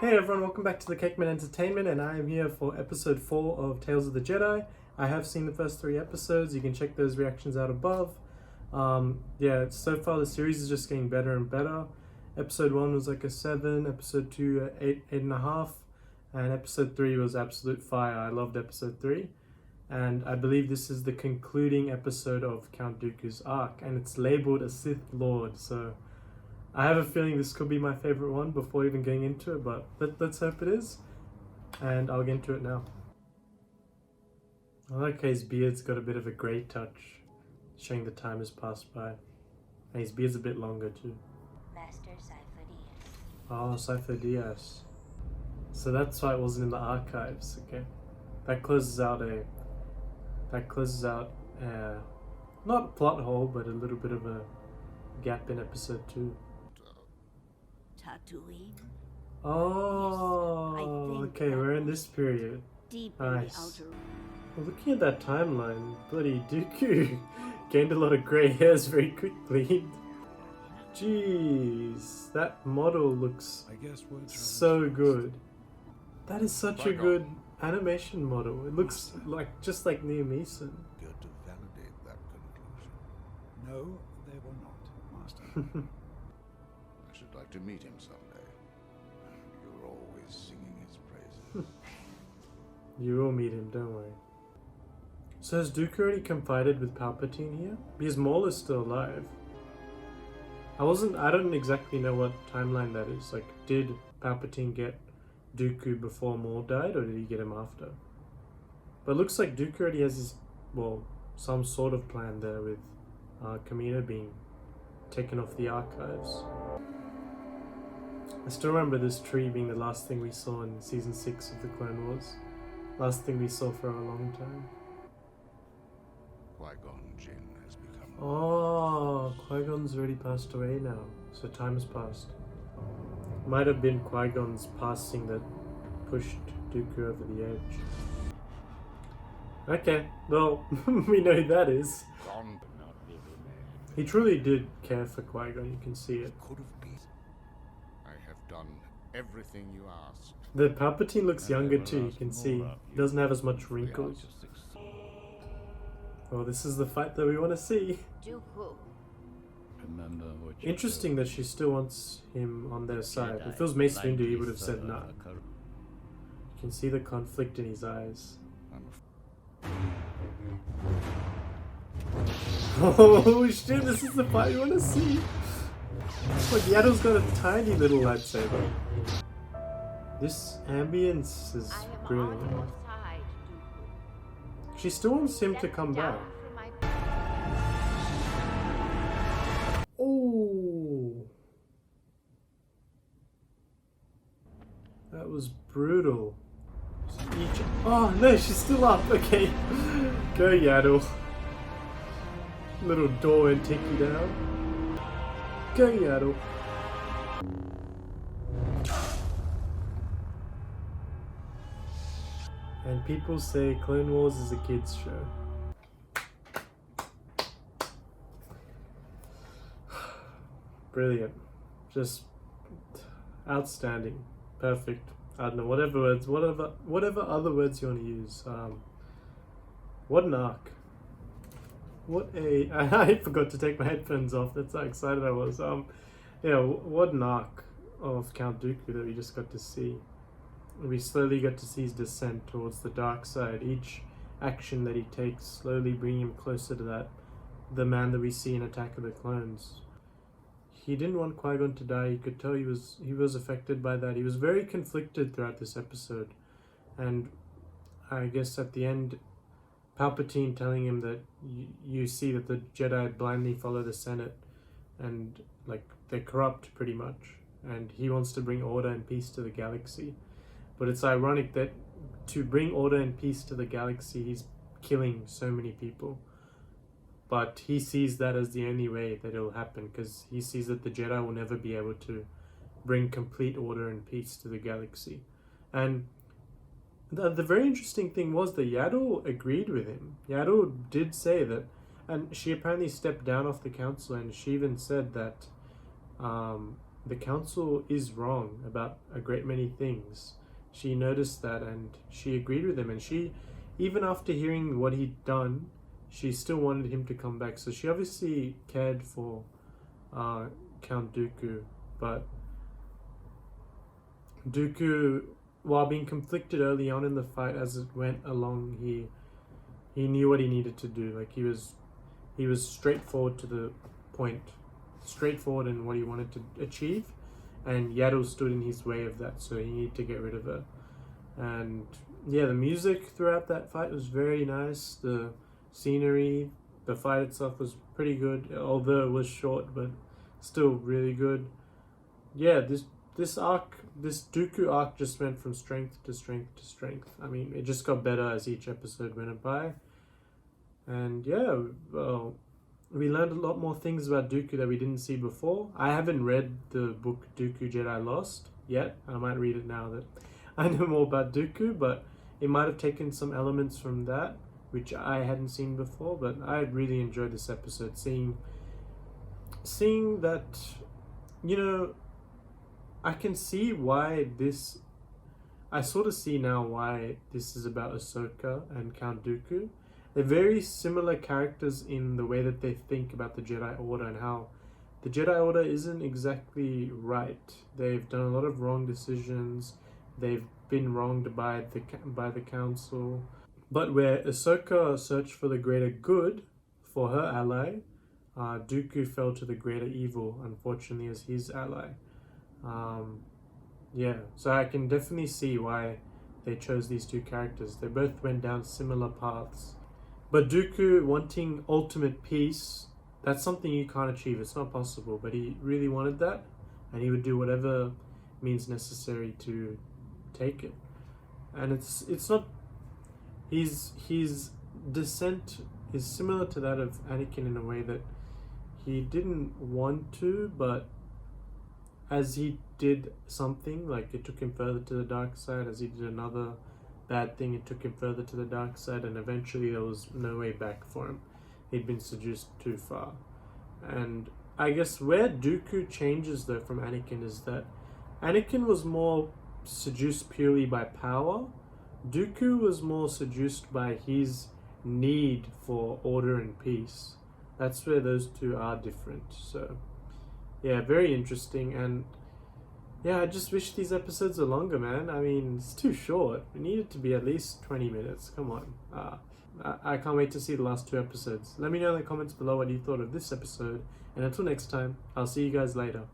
Hey everyone, welcome back to the Cakeman Entertainment, and I am here for episode 4 of Tales of the Jedi. I have seen the first 3 episodes. You can check those reactions out above. So far the series is just getting better and better. Episode 1 was like a 7, episode 2 8.5, and episode 3 was absolute fire. I loved episode 3, and I believe this is the concluding episode of Count Dooku's arc, and it's labeled a Sith Lord, so I have a feeling this could be my favorite one before even getting into it, but let's hope it is. And I'll get into it now. I like how his beard's got a bit of a grey touch, showing the time has passed by. And his beard's a bit longer too. Master Cypher Diaz. Oh, Cypher Diaz. So that's why it wasn't in the archives, okay. That closes out not a plot hole, but a little bit of a gap in episode 2. Tatooine. Oh, Yes, okay, we're in this period. Deep Nice. in the outer. Well, looking at that timeline, bloody Dooku gained a lot of grey hairs very quickly. Jeez, that model looks so good. That is such a good animation model. It looks like just like Liam Neeson. Good to validate that conclusion. No, they will not, Master. I should like to meet him someday. You're always singing his praises. You will meet him, don't worry. So has Dooku already confided with Palpatine here? Because Maul is still alive. I don't exactly know what timeline that is. Like, did Palpatine get Dooku before Maul died, or did he get him after? But it looks like Dooku already has some sort of plan there with Kamino being taken off the archives. I still remember this tree being the last thing we saw in season 6 of the Clone Wars. Last thing we saw for a long time. Qui-Gon Jinn has become... Oh, Qui-Gon's already passed away now, so time has passed. Might have been Qui-Gon's passing that pushed Dooku over the edge. Okay, well, we know who that is. Gone but not really mad. He truly did care for Qui-Gon, you can see it. Could have been. I have done everything you asked. The Palpatine looks younger too, you can see. He doesn't have as much wrinkles. Well, this is the fight that we want to see. Dooku. Remember what you Interesting that she still wants him on their side. If it was Mace Windu, he would have said nah. You can see the conflict in his eyes. Oh shit, this is the fight you want to see. Look, Yaddle's got a tiny little lightsaber. This ambience is I am brilliant. on your side, Dooku. She still wants him to Step come down back. from my... Oh, that was brutal. Oh no, she's still up. Okay, go Yaddle. Little door and take you down. Go Yaddle. And people say Clone Wars is a kids show. Brilliant. Just outstanding. Perfect. I don't know, whatever other words you want to use. What an arc. I forgot to take my headphones off. That's how excited I was. What an arc of Count Dooku that we just got to see. We slowly got to see his descent towards the dark side. Each action that he takes slowly bringing him closer to the man that we see in Attack of the Clones. He didn't want Qui-Gon to die. You could tell he was affected by that. He was very conflicted throughout this episode. And I guess at the end, Palpatine telling him that you see that the Jedi blindly follow the Senate and like they're corrupt pretty much. And he wants to bring order and peace to the galaxy. But it's ironic that to bring order and peace to the galaxy, he's killing so many people. But he sees that as the only way that it'll happen, because he sees that the Jedi will never be able to bring complete order and peace to the galaxy. And the very interesting thing was that Yaddle agreed with him. Yaddle did say that, and she apparently stepped down off the council, and she even said that the council is wrong about a great many things. She noticed that and she agreed with him, and she, even after hearing what he'd done, she still wanted him to come back. So she obviously cared for Count Dooku, but Dooku, while being conflicted early on in the fight as it went along, he knew what he needed to do. Like he was straightforward to the point, straightforward in what he wanted to achieve, and Yaddle stood in his way of that, so he needed to get rid of her. And yeah, the music throughout that fight was very nice. The scenery, the fight itself was pretty good, although it was short, but still really good. Yeah, this Dooku arc just went from strength to strength to strength. I mean, it just got better as each episode went by. And yeah, well, we learned a lot more things about Dooku that we didn't see before. I haven't read the book Dooku Jedi Lost yet. I might read it now that I know more about Dooku, but it might have taken some elements from that, which I hadn't seen before. But I really enjoyed this episode, seeing that, you know, I can see why this... I sort of see now why this is about Ahsoka and Count Dooku. They're very similar characters in the way that they think about the Jedi Order and how the Jedi Order isn't exactly right. They've done a lot of wrong decisions. They've been wronged by the Council. But where Ahsoka searched for the greater good for her ally, Dooku fell to the greater evil, unfortunately, as his ally. Yeah, so I can definitely see why they chose these two characters. They both went down similar paths. But Dooku wanting ultimate peace, that's something you can't achieve. It's not possible. But he really wanted that, and he would do whatever means necessary to take it. And it's not... His descent is similar to that of Anakin in a way that he didn't want to, but as he did something, like it took him further to the dark side, as he did another bad thing, it took him further to the dark side, and eventually there was no way back for him. He'd been seduced too far. And I guess where Dooku changes though from Anakin is that Anakin was more seduced purely by power. Dooku was more seduced by his need for order and peace. That's where those two are different. So yeah, very interesting. And yeah, I just wish these episodes are longer, man. I mean, it's too short. It needed to be at least 20 minutes. Come on. I can't wait to see the last two episodes. Let me know in the comments below what you thought of this episode. And until next time, I'll see you guys later.